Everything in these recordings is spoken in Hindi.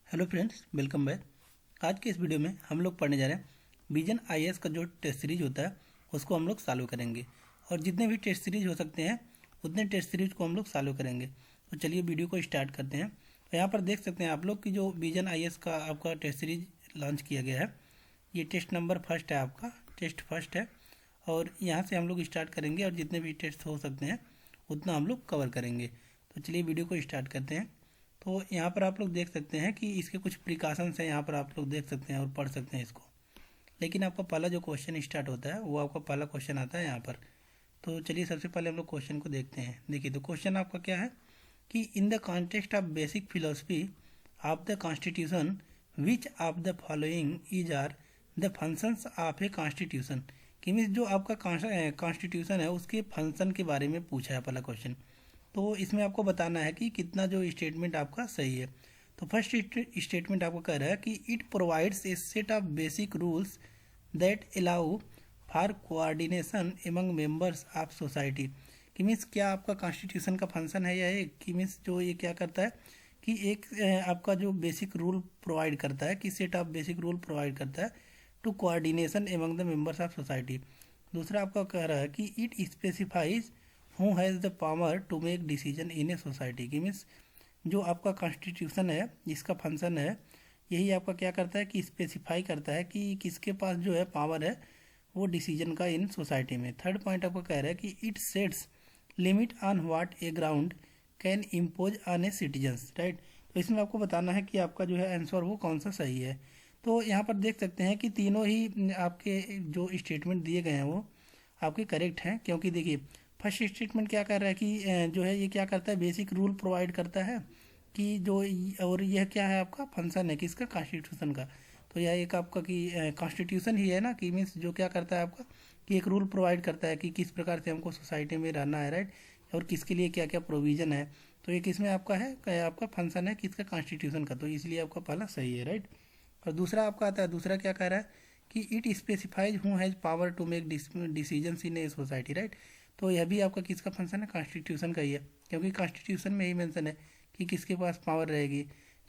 Hello friends, welcome back. आज के इस वीडियो में हम लोग पढ़ने जा रहे हैं विजन आईएएस का जो टेस्ट सीरीज होता है उसको हम लोग सॉल्व करेंगे। और जितने भी टेस्ट सीरीज हो सकते हैं उतने टेस्ट सीरीज को हम लोग सॉल्व करेंगे। तो चलिए वीडियो को स्टार्ट करते हैं। तो यहाँ पर देख सकते हैं आप लोग कि जो विजन आईएएस का आपका टेस्ट सीरीज लॉन्च किया गया है, ये टेस्ट नंबर फर्स्ट है, आपका टेस्ट फर्स्ट है। और यहाँ से हम लोग स्टार्ट करेंगे और जितने भी टेस्ट हो सकते हैं उतना हम लोग कवर करेंगे। तो चलिए वीडियो को स्टार्ट करते हैं। तो यहाँ पर आप लोग देख सकते हैं कि इसके कुछ प्रिकॉशंस हैं, यहाँ पर आप लोग देख सकते हैं और पढ़ सकते हैं इसको। लेकिन आपका पहला जो क्वेश्चन स्टार्ट होता है वो आपका पहला क्वेश्चन आता है यहाँ पर। तो चलिए सबसे पहले हम लोग क्वेश्चन को देखते हैं। देखिए, तो क्वेश्चन आपका क्या है कि in the context of basic philosophy of the constitution which of the following is are the functions of a constitution. कि मीन्स जो आपका कॉन्स्टिट्यूशन है उसके फंक्शन के बारे में पूछा है पहला क्वेश्चन। तो इसमें आपको बताना है कि कितना जो स्टेटमेंट आपका सही है। तो फर्स्ट स्टेटमेंट आपको कह रहा है कि it provides a set of basic rules that allow for coordination among members of society. कि मीन्स क्या आपका कॉन्स्टिट्यूशन का फंक्शन है या एक कि मीन्स जो ये क्या करता है कि एक आपका जो बेसिक रूल प्रोवाइड करता है कि set of basic rule provide करता है to coordination among the members of society. दूसरा आपका कह रहा है कि it specifies who has the power to make decision in a society. की मीन्स जो आपका कॉन्स्टिट्यूशन है जिसका फंक्शन है यही आपका क्या करता है कि स्पेसिफाई करता है कि किसके पास जो है पावर है वो डिसीजन का इन सोसाइटी में। थर्ड पॉइंट आपका कह रहा है कि it sets limit on what A ground can impose on A citizens. Right, तो इसमें आपको बताना है कि आपका जो है आंसर वो कौन सा सही है। तो यहाँ पर देख सकते हैं कि तीनों ही आपके जो स्टेटमेंट दिए गए हैं वो आपके करेक्ट हैं। क्योंकि देखिए फर्स्ट स्टेटमेंट क्या कर रहा है कि जो है ये क्या करता है बेसिक रूल प्रोवाइड करता है कि जो और यह क्या है आपका फंक्शन है किसका कॉन्स्टिट्यूशन का। तो यह एक आपका कि कॉन्स्टिट्यूशन ही है ना, कि मीन्स जो क्या करता है आपका कि एक रूल प्रोवाइड करता है कि किस प्रकार से हमको सोसाइटी में रहना है। राइट, और किसके लिए क्या क्या प्रोविज़न है। तो ये किसमें आपका है आपका फंक्शन है किसका कॉन्स्टिट्यूशन का। तो इसलिए आपका पहला सही है। राइट, और दूसरा आपका आता है, दूसरा क्या कह रहा है कि it specifies who has power to make decisions in a society. Right, तो यह भी आपका किसका फंक्शन है कॉन्स्टिट्यूशन का ही है। क्योंकि कॉन्स्टिट्यूशन में ही मेंशन है कि किसके पास पावर रहेगी।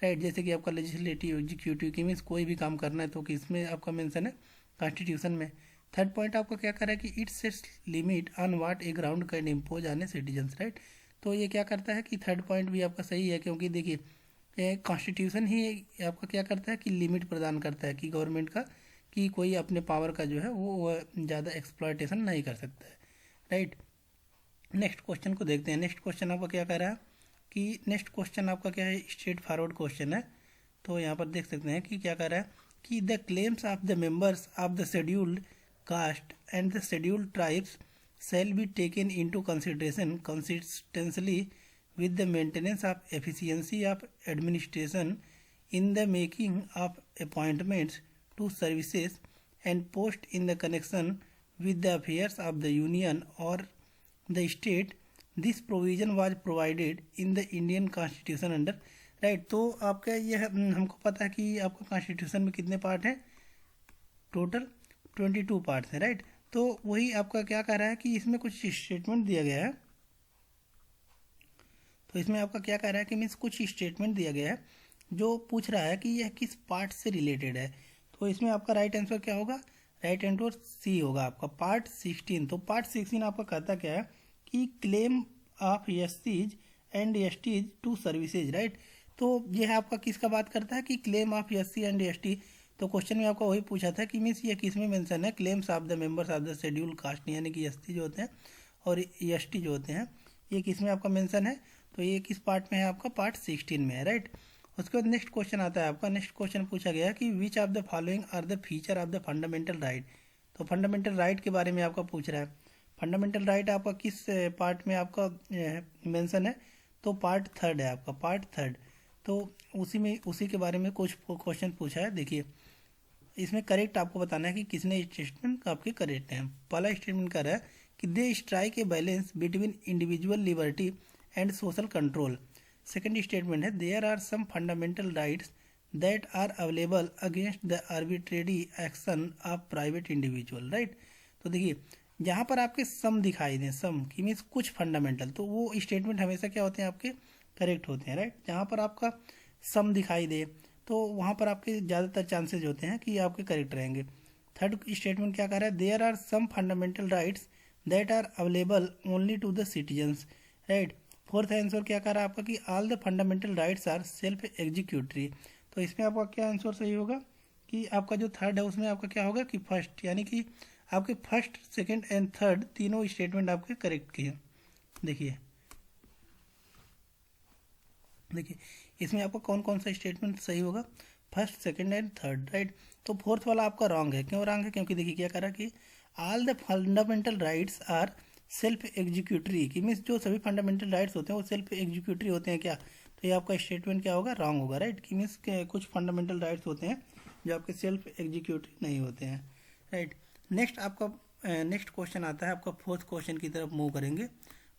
राइट, जैसे कि आपका लेजिस्लेटिव एग्जीक्यूटिव की मीन्स कोई भी काम करना है तो किसमें आपका मेंशन है कॉन्स्टिट्यूशन में। थर्ड पॉइंट आपका क्या कर रहा है कि it sets limit on what A ground can impose on A citizens. Right, तो ये क्या करता है कि थर्ड पॉइंट भी आपका सही है। क्योंकि देखिए कॉन्स्टिट्यूशन ही आपका क्या करता है कि लिमिट प्रदान करता है कि गवर्नमेंट का कि कोई अपने पावर का जो है वो ज़्यादा एक्सप्लॉयटेशन नहीं कर सकता है। राइट, नेक्स्ट क्वेश्चन को देखते हैं। नेक्स्ट क्वेश्चन आपका क्या कह रहा है कि नेक्स्ट क्वेश्चन आपका क्या है स्ट्रेट फॉरवर्ड क्वेश्चन है। तो यहाँ पर देख सकते हैं कि क्या कह रहा है कि the claims of the members of the scheduled caste and the scheduled tribes shall be taken into consideration consistently with the maintenance of efficiency of administration in the making of appointments to services and post in the connection with the affairs of the union or the state. This provision was provided in the Indian Constitution under। Right, तो आपका यह हमको पता है कि आपका कॉन्स्टिट्यूशन में कितने पार्ट हैं, टोटल 22 पार्ट्स हैं। राइट, तो वही आपका क्या कह रहा है कि इसमें कुछ स्टेटमेंट दिया गया है। तो इसमें आपका क्या कह रहा है कि मीन्स कुछ स्टेटमेंट दिया गया है जो पूछ रहा है कि यह किस पार्ट से रिलेटेड है। तो इसमें आपका राइट आंसर क्या होगा, राइट आंसर सी होगा आपका पार्ट 16। तो पार्ट 16 आपका कहता क्या है कि क्लेम ऑफ एससीज and STs to services. Right, तो यह आपका किसका बात करता है कि claim of SC and ST. तो क्वेश्चन में आपका वही पूछा था कि मीन्स ये किस में मेंशन है, claims of the members of the schedule caste, यानी कि एसटी जो होते हैं और एसटी जो होते हैं ये किस में आपका मेंशन है। तो ये किस पार्ट में है आपका पार्ट 16 में है। राइट, उसके बाद नेक्स्ट क्वेश्चन आता है आपका। नेक्स्ट क्वेश्चन पूछा गया कि which of the following are the feature of the fundamental right. तो फंडामेंटल राइट के बारे में आपका पूछ रहा है। फंडामेंटल राइट आपका किस पार्ट में आपका मेंशन है, तो पार्ट थर्ड है आपका, पार्ट थर्ड। तो उसी के बारे में कुछ क्वेश्चन पूछा है। देखिए इसमें करेक्ट आपको बताना है कि किसने स्टेटमेंट आपके करेक्ट हैं। पहला स्टेटमेंट कर रहा है कि they strike a balance between individual liberty and social control. Second statement है there are some fundamental rights that are available against the arbitrary action of private individual. Right, तो देखिए जहाँ पर आपके सम दिखाई दें, सम की मीन्स कुछ फंडामेंटल, तो वो स्टेटमेंट हमेशा क्या होते हैं आपके करेक्ट होते हैं। राइट, जहाँ पर आपका सम दिखाई दे तो वहाँ पर आपके ज़्यादातर चांसेज होते हैं कि आपके करेक्ट रहेंगे। थर्ड स्टेटमेंट क्या कह रहा है, there are some fundamental rights that are available only to the citizens, right. Fourth answer क्या कह रहा है आपका कि all the fundamental rights are self executory. तो इसमें आपका क्या आंसर सही होगा कि आपका जो थर्ड है उसमें आपका क्या होगा कि फर्स्ट, यानी कि आपके फर्स्ट, सेकंड एंड थर्ड तीनों स्टेटमेंट आपके करेक्ट किए। देखिए इसमें आपका कौन कौन सा स्टेटमेंट सही होगा, first, second and third, right. तो फोर्थ वाला आपका रॉन्ग है। क्यों रॉन्ग है, क्योंकि देखिए क्या कह रहा है कि all the fundamental rights are self executory, कि मीन्स जो सभी फंडामेंटल राइट्स होते हैं वो सेल्फ एग्जीक्यूटरी होते हैं क्या। तो ये आपका स्टेटमेंट क्या होगा, रॉन्ग होगा, राइट। कि मीन्स कुछ फंडामेंटल राइट्स होते हैं जो आपके सेल्फ एग्जीक्यूटरी नहीं होते हैं, राइट। नेक्स्ट आपका नेक्स्ट क्वेश्चन आता है आपका फोर्थ क्वेश्चन की तरफ मूव करेंगे।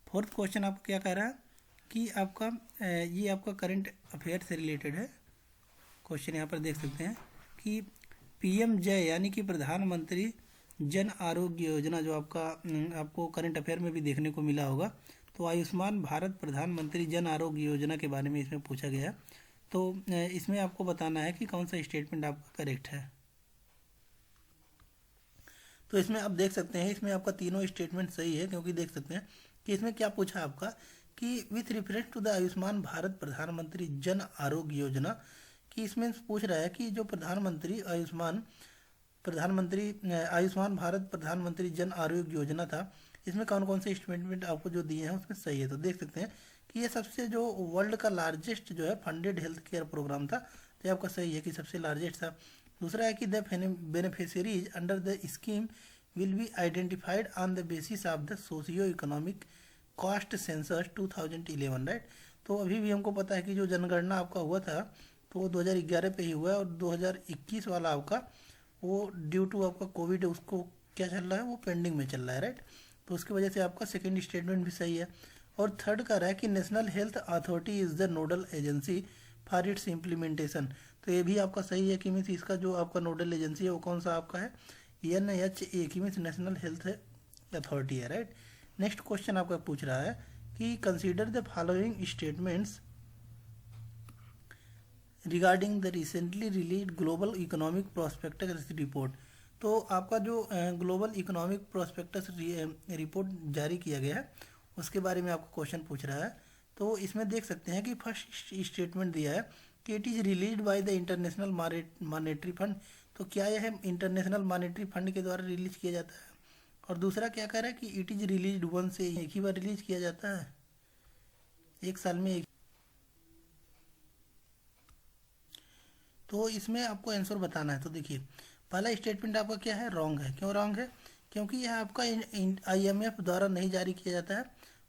फोर्थ क्वेश्चन आपका क्या कह रहा है कि आपका ये आपका करंट अफेयर से रिलेटेड है। क्वेश्चन यहाँ पर देख सकते हैं कि पीएम जय यानी कि प्रधानमंत्री जन आरोग्य योजना, जो आपको करंट अफेयर में भी देखने को मिला होगा, तो आयुष्मान भारत प्रधानमंत्री जन आरोग्य योजना के बारे में इसमें पूछा गया है। तो इसमें आपको बताना है कि कौन सा स्टेटमेंट आपका करेक्ट है। तो इसमें आप देख सकते हैं इसमें आपका तीनों स्टेटमेंट सही है, क्योंकि देख सकते हैं कि इसमें क्या पूछा आपका कि with reference to the Ayushman Bharat Pradhan Mantri Jan Arogya Yojana, कि इसमें पूछ रहा है कि जो आयुष्मान भारत प्रधानमंत्री जन आरोग्य योजना था, इसमें कौन कौन से स्टेटमेंट आपको जो दिए हैं उसमें सही है। तो देख सकते हैं कि ये सबसे जो वर्ल्ड का लार्जेस्ट जो है फंडेड हेल्थ केयर प्रोग्राम था, तो ये आपका सही है कि सबसे लार्जेस्ट था। दूसरा है कि the beneficiaries under the scheme will be identified on the basis of the socio economic cost census 2011, right. तो अभी भी हमको पता है कि जो जनगणना आपका हुआ था तो वो 2011 पे ही हुआ है, और 2021 वाला आपका वो ड्यू टू आपका कोविड उसको क्या चल रहा है, वो पेंडिंग में चल रहा है, राइट। तो उसकी वजह से आपका सेकेंड स्टेटमेंट भी सही है। और थर्ड का रहा है कि national health authority is the nodal agency for its implementation. तो ये भी आपका सही है कि मीन्स इसका जो आपका नोडल एजेंसी है वो कौन सा आपका है, NHA, की मीन्स नेशनल हेल्थ अथॉरिटी है, राइट। नेक्स्ट क्वेश्चन आपका पूछ रहा है कि consider the following statements regarding the recently release global economic prospectus report. तो आपका जो ग्लोबल इकोनॉमिक प्रोस्पेक्टस रिपोर्ट जारी किया गया है उसके बारे में आपको क्वेश्चन पूछ रहा है। तो इसमें देख सकते हैं कि फर्स्ट स्टेटमेंट दिया है कि it is release by the international monetary fund. तो क्या यह इंटरनेशनल मॉनेटरी फंड के द्वारा रिलीज किया जाता है। और दूसरा क्या कह रहा है कि इट इज़ रिलीज वन से एक ही बार रिलीज किया जाता है, एक साल में एक। तो इसमें आपको आंसर बताना है। तो देखिए पहला स्टेटमेंट आपका क्या है, रॉन्ग है। क्यों रॉन्ग है, क्योंकि यह आपका IMF द्वारा नहीं जारी किया जाता है,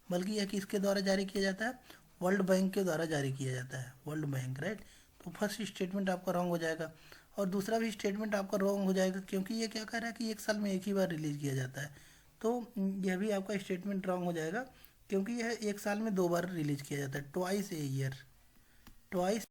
बल्कि यह किसके द्वारा जारी किया जाता है, वर्ल्ड बैंक के द्वारा जारी किया जाता है, वर्ल्ड बैंक, राइट। तो फर्स्ट स्टेटमेंट आपका रॉन्ग हो जाएगा। और दूसरा भी स्टेटमेंट आपका रॉन्ग हो जाएगा, क्योंकि ये क्या कह रहा है कि एक साल में एक ही बार रिलीज किया जाता है। तो यह भी आपका स्टेटमेंट रॉन्ग हो जाएगा, क्योंकि यह एक साल में 2 बार रिलीज किया जाता है, ट्वाइस ए ईयर, ट्वाइस